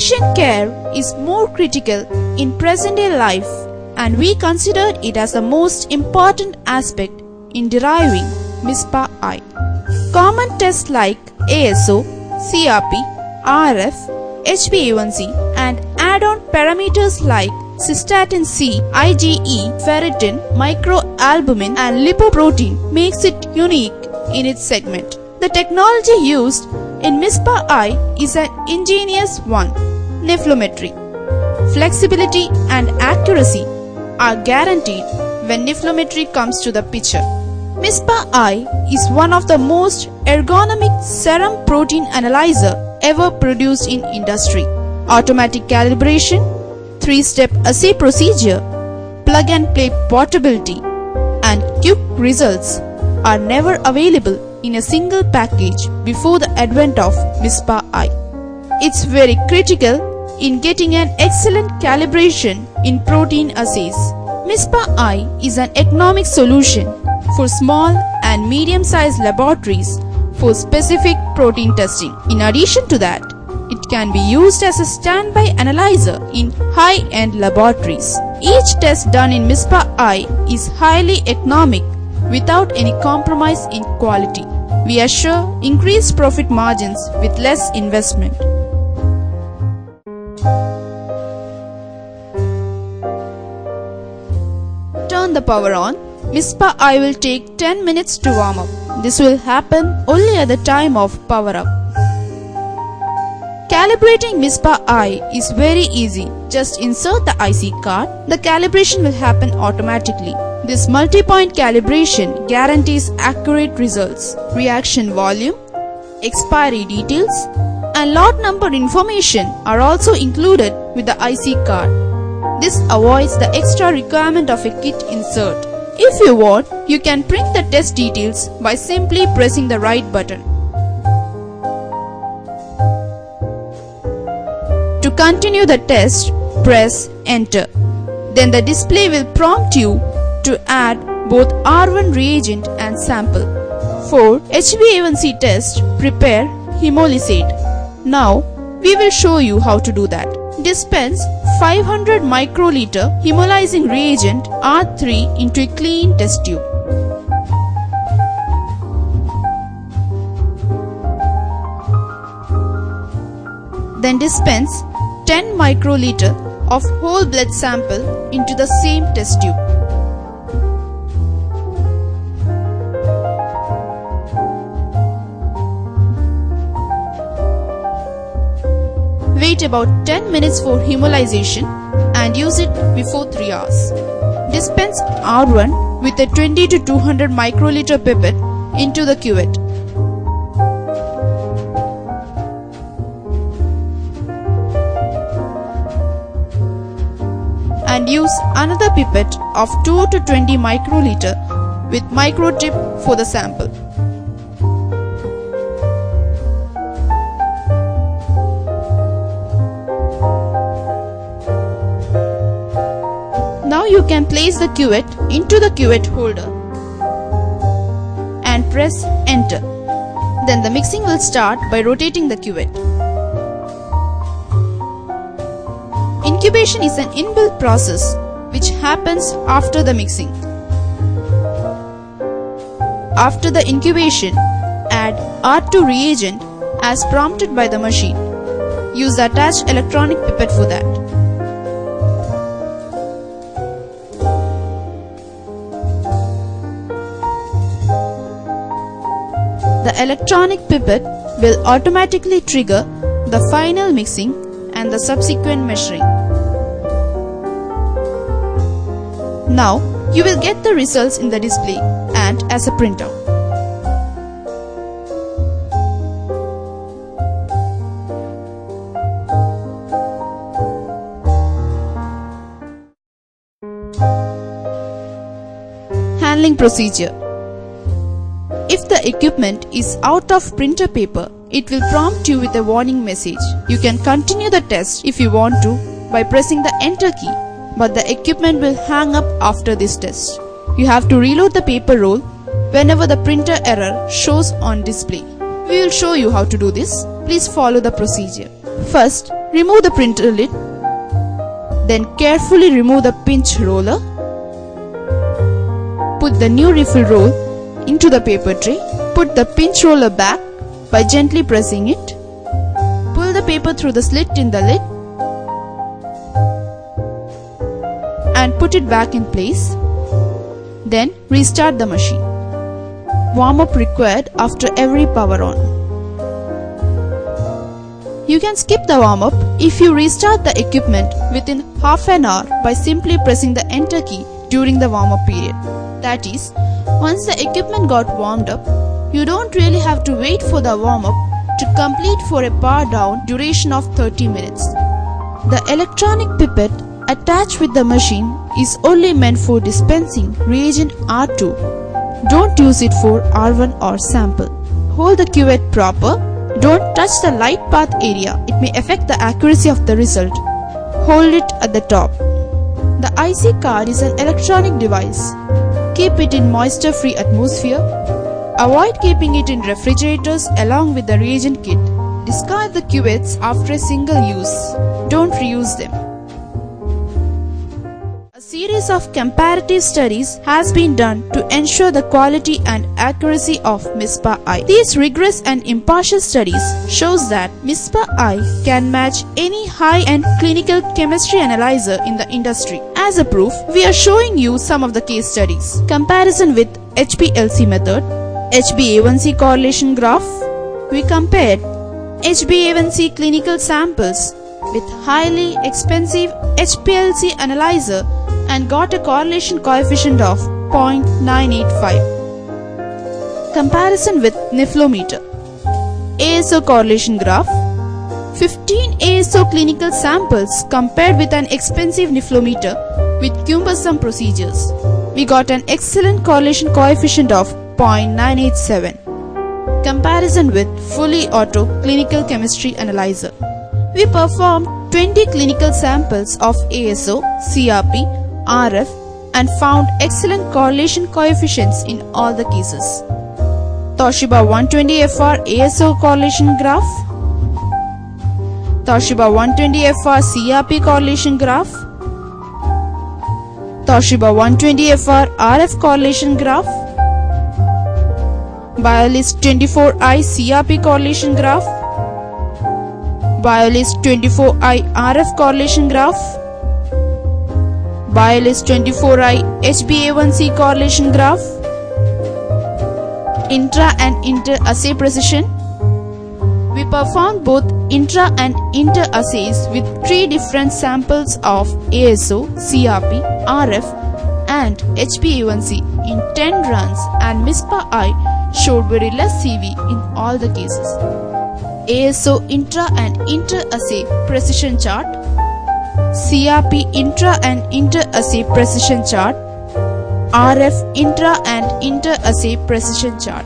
Patient care is more critical in present-day life, and we considered it as the most important aspect in deriving MISPA-I. Common tests like ASO, CRP, RF, HbA1c and add-on parameters like cystatin C, IgE, ferritin, microalbumin and lipoprotein makes it unique in its segment. The technology used in MISPA-I is an ingenious one, nephelometry. Flexibility and accuracy are guaranteed when nephelometry comes to the picture. MISPA-I is one of the most ergonomic serum protein analyzer ever produced in industry. Automatic calibration, 3-step assay procedure, plug-and-play portability, and quick results are never available in a single package before the advent of MISPA-I. It's very critical in getting an excellent calibration in protein assays. MISPA-I is an economic solution for small and medium-sized laboratories for specific protein testing. In addition to that, it can be used as a standby analyzer in high-end laboratories. Each test done in MISPA-I is highly economic without any compromise in quality. We assure increased profit margins with less investment. Turn the power on. MISPA-I will take 10 minutes to warm up. This will happen only at the time of power up. Calibrating MISPA-I is very easy. Just insert the IC card. The calibration will happen automatically. This multi-point calibration guarantees accurate results. Reaction volume, expiry details, and lot number information are also included with the IC card. This avoids the extra requirement of a kit insert. If you want, you can print the test details by simply pressing the right button. To continue the test, press Enter. Then the display will prompt you to add both R1 reagent and sample. For HbA1c test, prepare Hemolysate. Now, we will show you how to do that. Dispense 500 microliter hemolyzing reagent R3 into a clean test tube. Then dispense 10 microliter of whole blood sample into the same test tube. Wait about 10 minutes for hemolysation and use it before 3 hours. Dispense R1 with a 20 to 200 microliter pipette into the cuvette. And use another pipette of 2 to 20 microliter with microtip for the sample. Now you can place the cuvette into the cuvette holder and press Enter. Then the mixing will start by rotating the cuvette. Incubation is an inbuilt process which happens after the mixing. After the incubation, add R2 reagent as prompted by the machine. Use the attached electronic pipette for that. The electronic pipette will automatically trigger the final mixing and the subsequent measuring. Now, you will get the results in the display and as a printout. Handling procedure. If the equipment is out of printer paper, it will prompt you with a warning message. You can continue the test if you want to by pressing the Enter key, but the equipment will hang up after this test. You have to reload the paper roll whenever the printer error shows on display. We will show you how to do this. Please follow the procedure. First, Remove the printer lid. Then carefully remove the pinch roller. Put the new refill roll into the paper tray. Put the pinch roller back by gently pressing it. Pull the paper through the slit in the lid and put it back in place. Then restart the machine. Warm up required after every power on. You can skip the warm up if you restart the equipment within half an hour by simply pressing the enter key during the warm up period. That is, once the equipment got warmed up, you don't really have to wait for the warm up to complete for a power down duration of 30 minutes. The electronic pipette attached with the machine is only meant for dispensing reagent R2. Don't use it for R1 or sample. Hold the cuvette proper. Don't touch the light path area. It may affect the accuracy of the result. Hold it at the top. The IC card is an electronic device. Keep it in moisture-free atmosphere. Avoid keeping it in refrigerators along with the reagent kit. Discard the cuvettes after a single use. Don't reuse them. A series of comparative studies has been done to ensure the quality and accuracy of MISPA-I. These rigorous and impartial studies shows that MISPA-I can match any high-end clinical chemistry analyzer in the industry. As a proof, we are showing you some of the case studies. Comparison with HPLC method, HbA1c correlation graph. We compared HbA1c clinical samples with highly expensive HPLC analyzer and got a correlation coefficient of 0.985. Comparison with Niflometer. ASO correlation graph. 15 ASO clinical samples compared with an expensive Niflometer with cumbersome procedures. We got an excellent correlation coefficient of 0.987. Comparison with fully auto clinical chemistry analyzer. We performed 20 clinical samples of ASO, CRP, RF and found excellent correlation coefficients in all the cases. Toshiba 120FR ASO correlation graph. Toshiba 120FR CRP correlation graph. Toshiba 120FR RF correlation graph. BioList 24i CRP correlation graph. BioList 24i RF correlation graph. BioList 24i HbA1c correlation graph. Intra and inter assay precision. We performed both intra and inter assays with 3 different samples of ASO, CRP, RF and HbA1c in 10 runs, and MISPA-I showed very less CV in all the cases. ASO intra and inter assay precision chart. CRP intra and inter assay precision chart. RF intra and inter assay precision chart.